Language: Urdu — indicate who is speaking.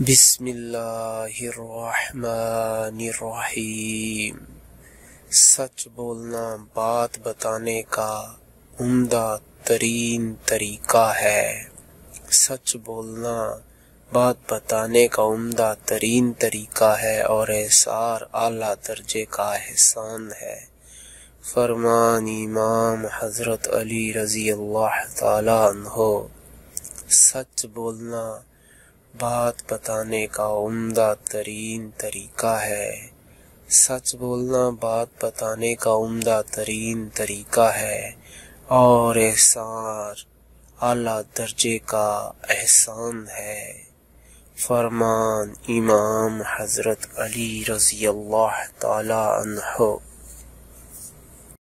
Speaker 1: بسم اللہ الرحمن الرحیم۔ سچ بولنا بات بتانے کا عمدہ ترین طریقہ ہے۔ سچ بولنا بات بتانے کا عمدہ ترین طریقہ ہے اور احسار اعلیٰ درجے کا احسان ہے۔ فرمان امام حضرت علی رضی اللہ تعالی عنہ۔ سچ بولنا بات بتانے کا عمدہ ترین طریقہ ہے۔ سچ بولنا بات بتانے کا عمدہ ترین طریقہ ہے اور احسار اعلیٰ درجے کا احسان ہے۔ فرمان امام حضرت علی رضی اللہ تعالی عنہ۔